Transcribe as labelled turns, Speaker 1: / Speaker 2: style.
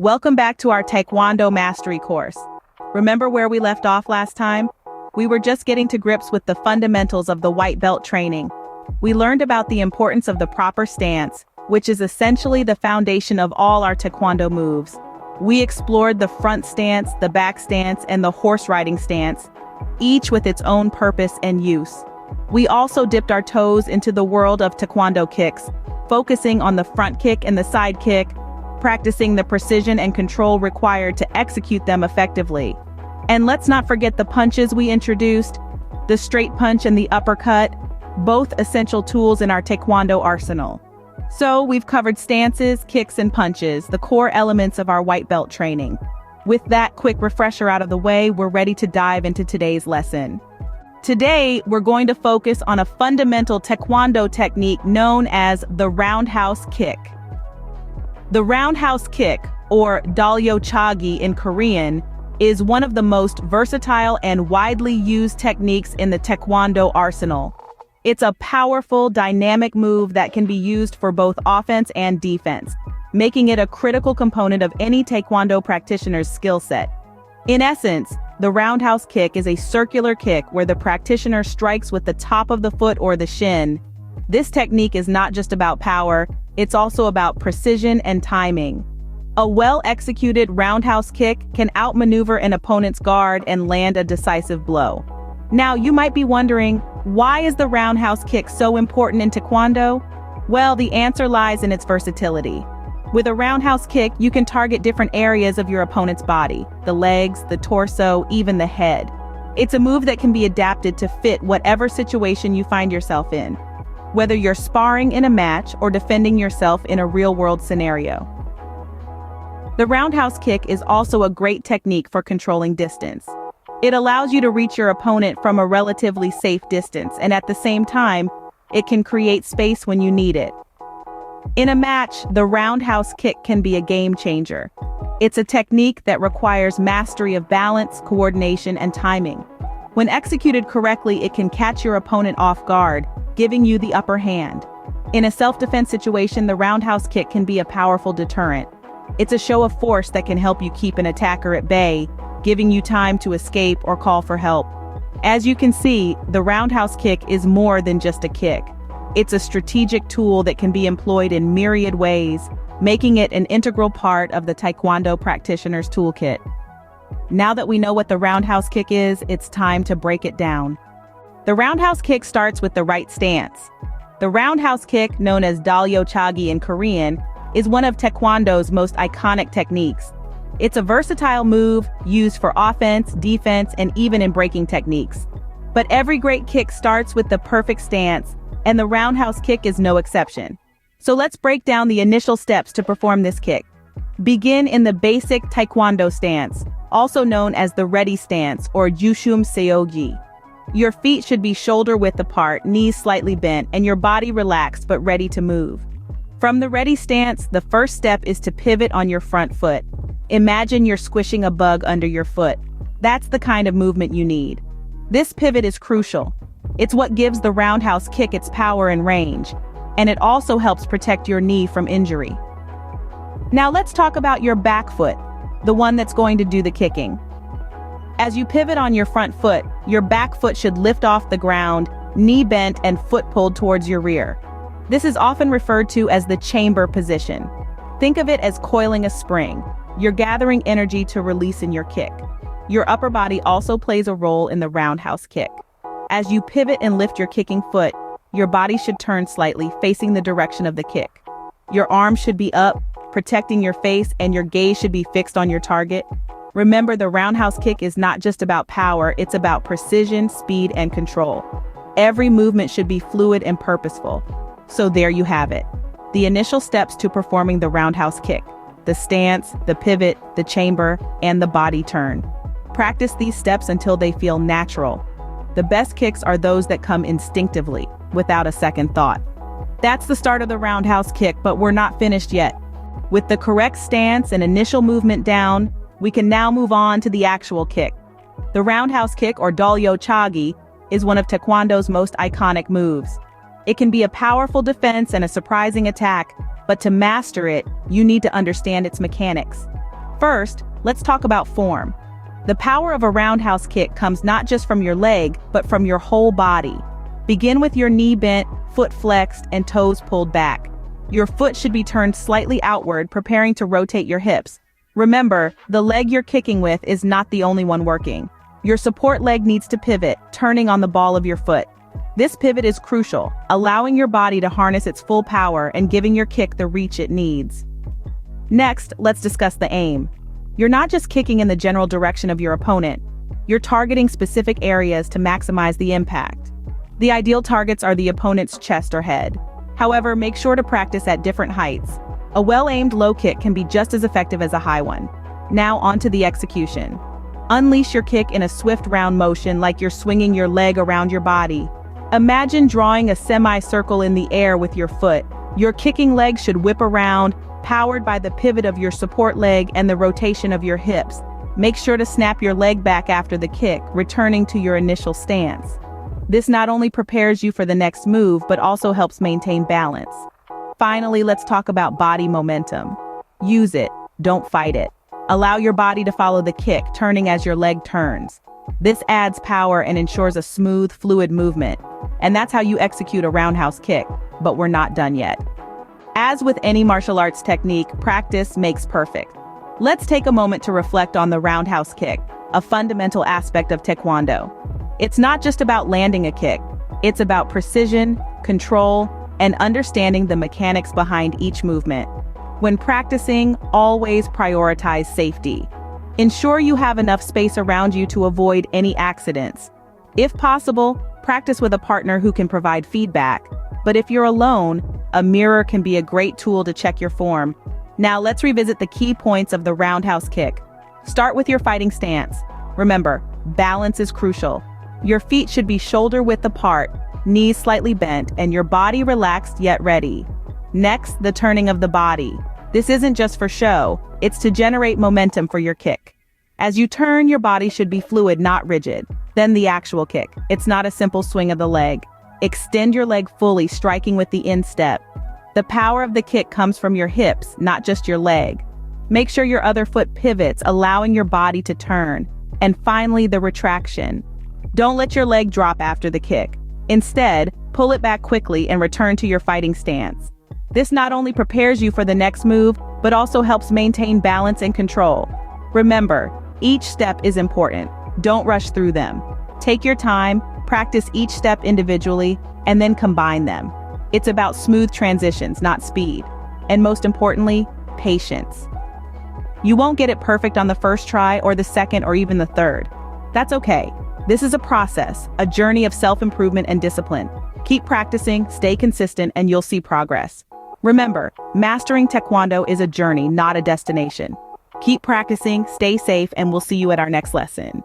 Speaker 1: Welcome back to our Taekwondo Mastery course. Remember where we left off last time? We were just getting to grips with the fundamentals of the white belt training. We learned about the importance of the proper stance, which is essentially the foundation of all our Taekwondo moves. We explored the front stance, the back stance, and the horse riding stance, each with its own purpose and use. We also dipped our toes into the world of Taekwondo kicks, focusing on the front kick and the side kick, practicing the precision and control required to execute them effectively. And let's not forget the punches we introduced, the straight punch and the uppercut, both essential tools in our Taekwondo arsenal. So we've covered stances, kicks, and punches, the core elements of our white belt training. With that quick refresher out of the way, we're ready to dive into today's lesson. Today, we're going to focus on a fundamental Taekwondo technique known as the roundhouse kick. The roundhouse kick, or dalyochagi in Korean, is one of the most versatile and widely used techniques in the Taekwondo arsenal. It's a powerful, dynamic move that can be used for both offense and defense, making it a critical component of any Taekwondo practitioner's skill set. In essence, the roundhouse kick is a circular kick where the practitioner strikes with the top of the foot or the shin. This technique is not just about power, it's also about precision and timing. A well-executed roundhouse kick can outmaneuver an opponent's guard and land a decisive blow. Now, you might be wondering, why is the roundhouse kick so important in Taekwondo? Well, the answer lies in its versatility. With a roundhouse kick, you can target different areas of your opponent's body, the legs, the torso, even the head. It's a move that can be adapted to fit whatever situation you find yourself in, whether you're sparring in a match or defending yourself in a real-world scenario. The roundhouse kick is also a great technique for controlling distance. It allows you to reach your opponent from a relatively safe distance, and at the same time, it can create space when you need it. In a match, the roundhouse kick can be a game changer. It's a technique that requires mastery of balance, coordination, and timing. When executed correctly, it can catch your opponent off guard, giving you the upper hand. In a self-defense situation, the roundhouse kick can be a powerful deterrent. It's a show of force that can help you keep an attacker at bay, giving you time to escape or call for help. As you can see, the roundhouse kick is more than just a kick. It's a strategic tool that can be employed in myriad ways, making it an integral part of the Taekwondo practitioner's toolkit. Now that we know what the roundhouse kick is, it's time to break it down. The roundhouse kick starts with the right stance. The roundhouse kick, known as dalyochagi in Korean, is one of Taekwondo's most iconic techniques. It's a versatile move used for offense, defense, and even in breaking techniques. But every great kick starts with the perfect stance, and the roundhouse kick is no exception. So let's break down the initial steps to perform this kick. Begin in the basic Taekwondo stance, also known as the ready stance or Jushum Seogi. Your feet should be shoulder-width apart, knees slightly bent, and your body relaxed but ready to move. From the ready stance, the first step is to pivot on your front foot. Imagine you're squishing a bug under your foot. That's the kind of movement you need. This pivot is crucial. It's what gives the roundhouse kick its power and range, and it also helps protect your knee from injury. Now let's talk about your back foot, the one that's going to do the kicking. As you pivot on your front foot, your back foot should lift off the ground, knee bent and foot pulled towards your rear. This is often referred to as the chamber position. Think of it as coiling a spring. You're gathering energy to release in your kick. Your upper body also plays a role in the roundhouse kick. As you pivot and lift your kicking foot, your body should turn slightly, facing the direction of the kick. Your arms should be up, protecting your face, and your gaze should be fixed on your target. Remember, the roundhouse kick is not just about power, it's about precision, speed, and control. Every movement should be fluid and purposeful. So there you have it. The initial steps to performing the roundhouse kick: the stance, the pivot, the chamber, and the body turn. Practice these steps until they feel natural. The best kicks are those that come instinctively, without a second thought. That's the start of the roundhouse kick, but we're not finished yet. With the correct stance and initial movement down, we can now move on to the actual kick. The roundhouse kick, or dalyochagi, is one of Taekwondo's most iconic moves. It can be a powerful defense and a surprising attack, but to master it, you need to understand its mechanics. First, let's talk about form. The power of a roundhouse kick comes not just from your leg, but from your whole body. Begin with your knee bent, foot flexed, and toes pulled back. Your foot should be turned slightly outward, preparing to rotate your hips. Remember, the leg you're kicking with is not the only one working. Your support leg needs to pivot, turning on the ball of your foot. This pivot is crucial, allowing your body to harness its full power and giving your kick the reach it needs. Next, let's discuss the aim. You're not just kicking in the general direction of your opponent. You're targeting specific areas to maximize the impact. The ideal targets are the opponent's chest or head. However, make sure to practice at different heights. A well-aimed low kick can be just as effective as a high one. Now onto the execution. Unleash your kick in a swift round motion like you're swinging your leg around your body. Imagine drawing a semicircle in the air with your foot. Your kicking leg should whip around, powered by the pivot of your support leg and the rotation of your hips. Make sure to snap your leg back after the kick, returning to your initial stance. This not only prepares you for the next move, but also helps maintain balance. Finally, let's talk about body momentum. Use it, don't fight it. Allow your body to follow the kick, turning as your leg turns. This adds power and ensures a smooth, fluid movement. And that's how you execute a roundhouse kick, but we're not done yet. As with any martial arts technique, practice makes perfect. Let's take a moment to reflect on the roundhouse kick, a fundamental aspect of Taekwondo. It's not just about landing a kick, it's about precision, control, and understanding the mechanics behind each movement. When practicing, always prioritize safety. Ensure you have enough space around you to avoid any accidents. If possible, practice with a partner who can provide feedback. But if you're alone, a mirror can be a great tool to check your form. Now let's revisit the key points of the roundhouse kick. Start with your fighting stance. Remember, balance is crucial. Your feet should be shoulder-width apart, knees slightly bent, and your body relaxed yet ready. Next, the turning of the body. This isn't just for show, it's to generate momentum for your kick. As you turn, your body should be fluid, not rigid. Then the actual kick. It's not a simple swing of the leg. Extend your leg fully, striking with the instep. The power of the kick comes from your hips, not just your leg. Make sure your other foot pivots, allowing your body to turn. And finally, the retraction. Don't let your leg drop after the kick. Instead, pull it back quickly and return to your fighting stance. This not only prepares you for the next move, but also helps maintain balance and control. Remember, each step is important. Don't rush through them. Take your time, practice each step individually, and then combine them. It's about smooth transitions, not speed. And most importantly, patience. You won't get it perfect on the first try or the second or even the third. That's okay. This is a process, a journey of self-improvement and discipline. Keep practicing, stay consistent, and you'll see progress. Remember, mastering Taekwondo is a journey, not a destination. Keep practicing, stay safe, and we'll see you at our next lesson.